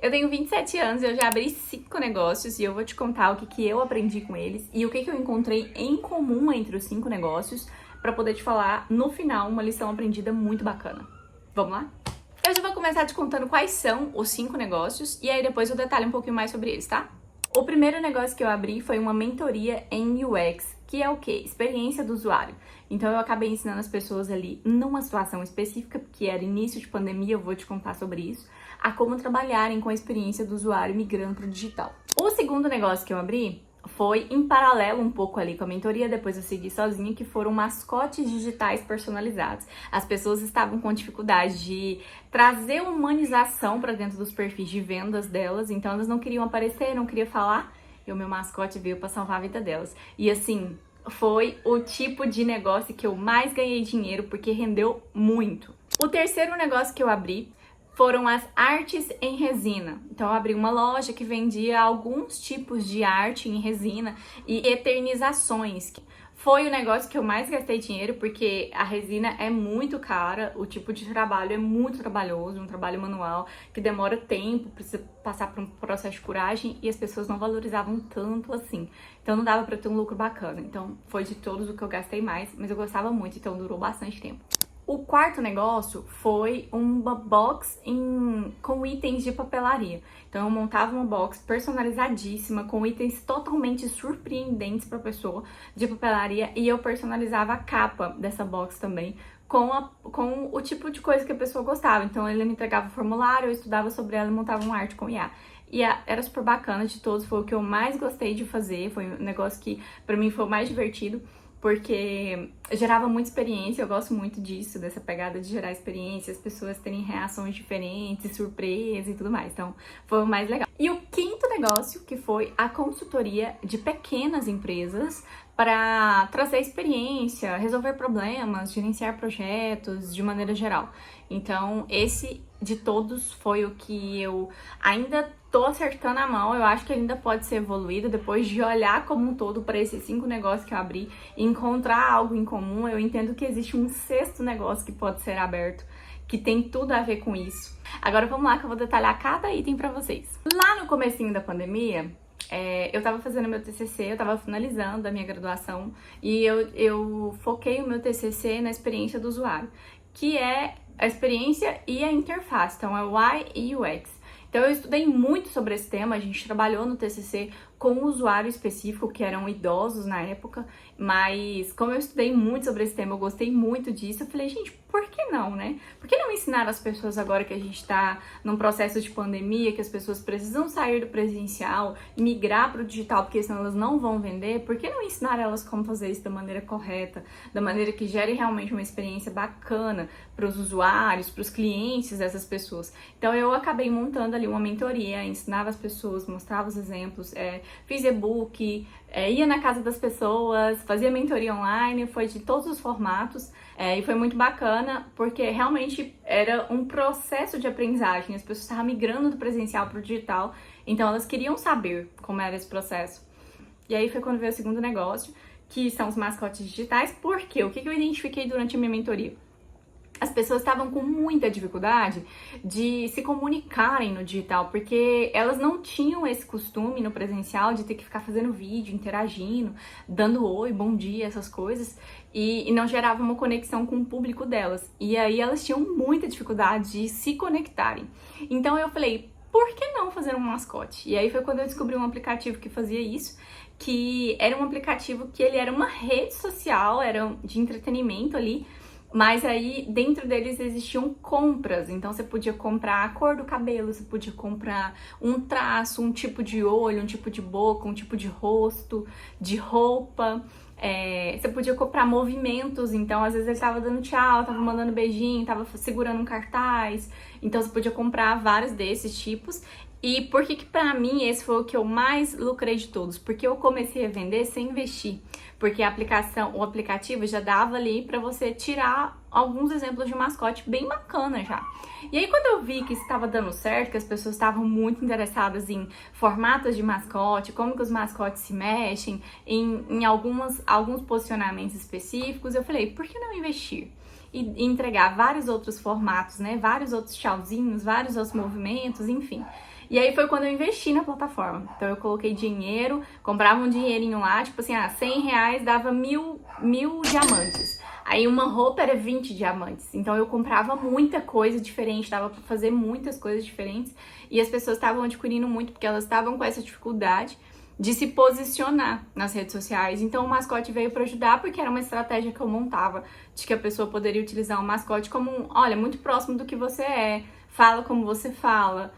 Eu tenho 27 anos, eu já abri 5 negócios e eu vou te contar o que eu aprendi com eles e o que eu encontrei em comum entre os 5 negócios para poder te falar no final uma lição aprendida muito bacana. Vamos lá? Eu já vou começar te contando quais são os 5 negócios e aí depois eu detalho um pouquinho mais sobre eles, tá? O primeiro negócio que eu abri foi uma mentoria em UX, que é o quê? Experiência do usuário. Então eu acabei ensinando as pessoas ali numa situação específica, que era início de pandemia, eu vou te contar sobre isso, a como trabalharem com a experiência do usuário migrando para o digital. O segundo negócio que eu abri foi em paralelo um pouco ali com a mentoria, depois eu segui sozinha, que foram mascotes digitais personalizados. As pessoas estavam com dificuldade de trazer humanização para dentro dos perfis de vendas delas, então elas não queriam aparecer, não queriam falar, e o meu mascote veio para salvar a vida delas. E assim, foi o tipo de negócio que eu mais ganhei dinheiro, porque rendeu muito. O terceiro negócio que eu abri foram as artes em resina. Então eu abri uma loja que vendia alguns tipos de arte em resina e eternizações. Foi o negócio que eu mais gastei dinheiro, porque a resina é muito cara, o tipo de trabalho é muito trabalhoso, um trabalho manual que demora tempo, precisa passar por um processo de curagem e as pessoas não valorizavam tanto assim. Então não dava para ter um lucro bacana. Então foi de todos o que eu gastei mais, mas eu gostava muito, então durou bastante tempo. O quarto negócio foi uma box com itens de papelaria. Então eu montava uma box personalizadíssima com itens totalmente surpreendentes para a pessoa de papelaria e eu personalizava a capa dessa box também com o tipo de coisa que a pessoa gostava. Então ele me entregava o formulário, eu estudava sobre ela e montava uma arte com IA. Era super bacana, de todos foi o que eu mais gostei de fazer, foi um negócio que para mim foi o mais divertido, porque gerava muita experiência, eu gosto muito disso, dessa pegada de gerar experiência, as pessoas terem reações diferentes, surpresa e tudo mais, então foi o mais legal. E o quinto negócio, que foi a consultoria de pequenas empresas para trazer experiência, resolver problemas, gerenciar projetos de maneira geral. Então, esse de todos foi o que eu ainda tô acertando a mão, eu acho que ainda pode ser evoluído depois de olhar como um todo para esses 5 negócios que eu abri e encontrar algo em comum. Eu entendo que existe um sexto negócio que pode ser aberto, que tem tudo a ver com isso. Agora vamos lá que eu vou detalhar cada item para vocês. Lá no comecinho da pandemia, eu tava fazendo meu TCC, eu tava finalizando a minha graduação e eu foquei o meu TCC na experiência do usuário, que é a experiência e a interface, então é UI e UX. Então eu estudei muito sobre esse tema, a gente trabalhou no TCC com um usuário específico, que eram idosos na época, mas como eu estudei muito sobre esse tema, eu gostei muito disso, eu falei, gente, por que não, né? Por que não ensinar as pessoas agora que a gente tá num processo de pandemia, que as pessoas precisam sair do presencial, migrar para o digital, porque senão elas não vão vender, por que não ensinar elas como fazer isso da maneira correta, da maneira que gere realmente uma experiência bacana para os usuários, para os clientes dessas pessoas? Então eu acabei montando ali uma mentoria, ensinava as pessoas, mostrava os exemplos, fiz e-book, ia na casa das pessoas, fazia mentoria online, foi de todos os formatos e foi muito bacana porque realmente era um processo de aprendizagem, as pessoas estavam migrando do presencial para o digital, então elas queriam saber como era esse processo. E aí foi quando veio o segundo negócio, que são os mascotes digitais. Por quê? O que eu identifiquei durante a minha mentoria? As pessoas estavam com muita dificuldade de se comunicarem no digital, porque elas não tinham esse costume no presencial de ter que ficar fazendo vídeo, interagindo, dando oi, bom dia, essas coisas, e não gerava uma conexão com o público delas. E aí elas tinham muita dificuldade de se conectarem. Então eu falei, por que não fazer um mascote? E aí foi quando eu descobri um aplicativo que fazia isso, que era um aplicativo que ele era uma rede social, era de entretenimento ali, mas aí dentro deles existiam compras, então você podia comprar a cor do cabelo, você podia comprar um traço, um tipo de olho, um tipo de boca, um tipo de rosto, de roupa. Você podia comprar movimentos, então às vezes ele tava dando tchau, tava mandando beijinho, tava segurando um cartaz, então você podia comprar vários desses tipos. E por que pra mim esse foi o que eu mais lucrei de todos? Porque eu comecei a vender sem investir. Porque o aplicativo já dava ali pra você tirar alguns exemplos de mascote bem bacana já. E aí quando eu vi que isso estava dando certo, que as pessoas estavam muito interessadas em formatos de mascote, como que os mascotes se mexem, em alguns posicionamentos específicos, eu falei, por que não investir? e entregar vários outros formatos, né? Vários outros tchauzinhos, vários outros movimentos, enfim. E aí foi quando eu investi na plataforma. Então eu coloquei dinheiro, comprava um dinheirinho lá, tipo assim, R$100 dava mil diamantes. Aí uma roupa era 20 diamantes. Então eu comprava muita coisa diferente, dava pra fazer muitas coisas diferentes. E as pessoas estavam adquirindo muito porque elas estavam com essa dificuldade de se posicionar nas redes sociais. Então o mascote veio para ajudar porque era uma estratégia que eu montava de que a pessoa poderia utilizar o mascote como olha, muito próximo do que você é, fala como você fala,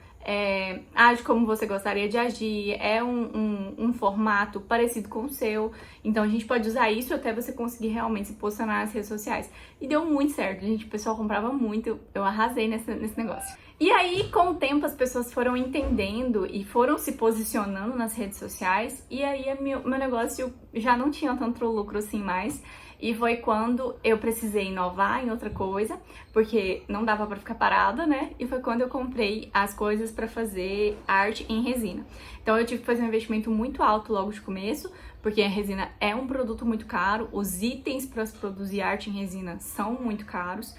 age como você gostaria de agir, é um formato parecido com o seu. Então a gente pode usar isso até você conseguir realmente se posicionar nas redes sociais. E deu muito certo, gente. O pessoal comprava muito, eu arrasei nesse negócio. E aí, com o tempo, as pessoas foram entendendo e foram se posicionando nas redes sociais. E aí, meu negócio já não tinha tanto lucro assim mais. E foi quando eu precisei inovar em outra coisa, porque não dava pra ficar parada, né? E foi quando eu comprei as coisas pra fazer arte em resina. Então eu tive que fazer um investimento muito alto logo de começo, porque a resina é um produto muito caro, os itens para se produzir arte em resina são muito caros.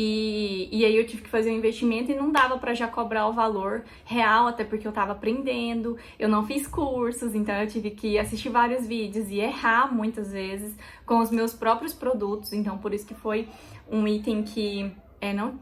E aí eu tive que fazer um investimento e não dava pra já cobrar o valor real, até porque eu tava aprendendo, eu não fiz cursos, então eu tive que assistir vários vídeos e errar muitas vezes com os meus próprios produtos, então por isso que foi um item que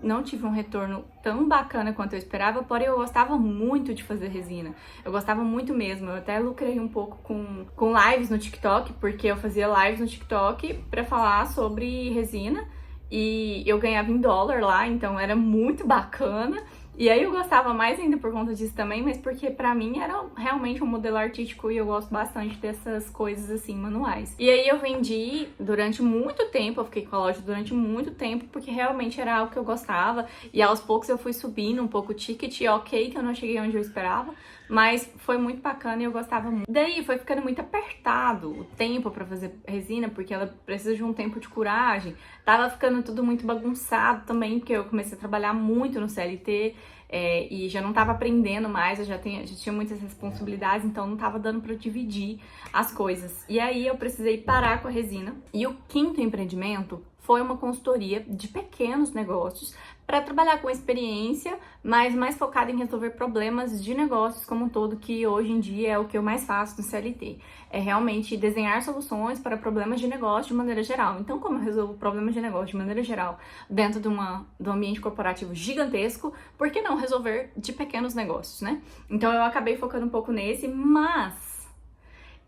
não tive um retorno tão bacana quanto eu esperava, porém eu gostava muito de fazer resina, eu gostava muito mesmo, eu até lucrei um pouco com lives no TikTok, porque eu fazia lives no TikTok pra falar sobre resina, e eu ganhava em dólar lá, então era muito bacana. E aí eu gostava mais ainda por conta disso também, mas porque pra mim era realmente um modelo artístico e eu gosto bastante dessas coisas assim, manuais. E aí eu vendi durante muito tempo, eu fiquei com a loja durante muito tempo, porque realmente era algo que eu gostava. E aos poucos eu fui subindo um pouco o ticket, e ok que eu não cheguei onde eu esperava, mas foi muito bacana e eu gostava muito. Daí foi ficando muito apertado o tempo pra fazer resina, porque ela precisa de um tempo de curagem. Tava ficando tudo muito bagunçado também, porque eu comecei a trabalhar muito no CLT, e já não tava aprendendo mais, eu já tinha muitas responsabilidades, então não tava dando pra dividir as coisas. E aí eu precisei parar com a resina. E o quinto empreendimento foi uma consultoria de pequenos negócios para trabalhar com experiência, mas mais focada em resolver problemas de negócios como um todo, que hoje em dia é o que eu mais faço no CLT. É realmente desenhar soluções para problemas de negócio de maneira geral. Então, como eu resolvo problemas de negócio de maneira geral dentro de um ambiente corporativo gigantesco, por que não resolver de pequenos negócios, né? Então, eu acabei focando um pouco nesse, mas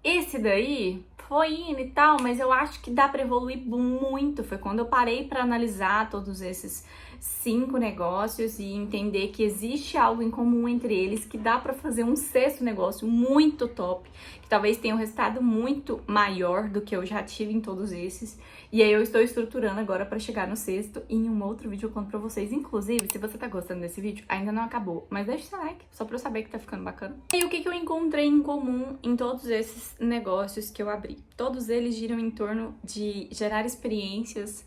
esse daí foi indo e tal, mas eu acho que dá para evoluir muito. Foi quando eu parei para analisar todos esses 5 negócios e entender que existe algo em comum entre eles, que dá para fazer um sexto negócio muito top, que talvez tenha um resultado muito maior do que eu já tive em todos esses. E aí eu estou estruturando agora para chegar no sexto, e em um outro vídeo eu conto pra vocês. Inclusive, se você tá gostando desse vídeo, ainda não acabou, mas deixa seu like, só pra eu saber que tá ficando bacana. E o que eu encontrei em comum em todos esses negócios que eu abri? Todos eles giram em torno de gerar experiências,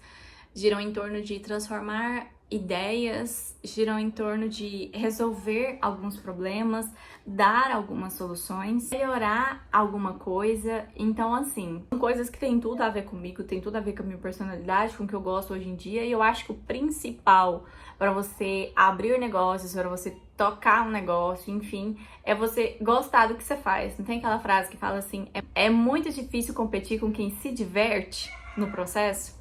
giram em torno de transformar ideias, giram em torno de resolver alguns problemas, dar algumas soluções, melhorar alguma coisa. Então, assim, são coisas que tem tudo a ver comigo, tem tudo a ver com a minha personalidade, com o que eu gosto hoje em dia. E eu acho que o principal para você abrir negócios, para você tocar um negócio, enfim, é você gostar do que você faz. Não tem aquela frase que fala assim, é muito difícil competir com quem se diverte no processo?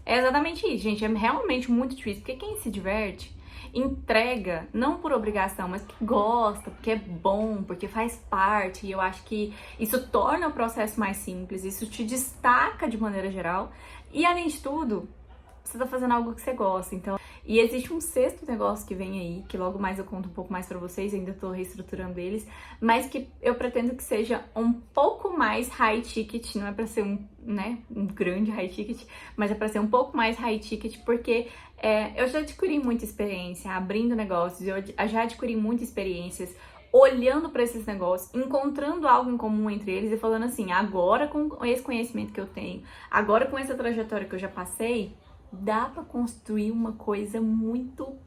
É exatamente isso, gente. É realmente muito difícil, porque quem se diverte entrega, não por obrigação, mas porque gosta, porque é bom, porque faz parte. E eu acho que isso torna o processo mais simples, isso te destaca de maneira geral. E além de tudo, você tá fazendo algo que você gosta, então... E existe um sexto negócio que vem aí, que logo mais eu conto um pouco mais pra vocês, ainda tô reestruturando eles, mas que eu pretendo que seja um pouco mais high ticket, não é pra ser um grande high ticket, mas é pra ser um pouco mais high ticket, porque eu já adquiri muita experiência abrindo negócios, eu já adquiri muitas experiências olhando para esses negócios, encontrando algo em comum entre eles e falando assim, agora com esse conhecimento que eu tenho, agora com essa trajetória que eu já passei, dá pra construir uma coisa muito...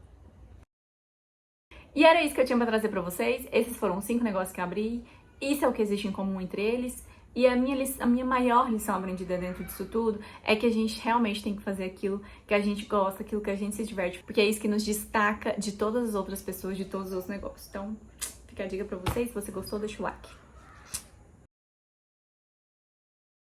E era isso que eu tinha pra trazer pra vocês. Esses foram os 5 negócios que eu abri. Isso é o que existe em comum entre eles. E a minha maior lição aprendida dentro disso tudo é que a gente realmente tem que fazer aquilo que a gente gosta, aquilo que a gente se diverte, porque é isso que nos destaca de todas as outras pessoas, de todos os outros negócios. Então, fica a dica pra vocês, se você gostou, deixa o like.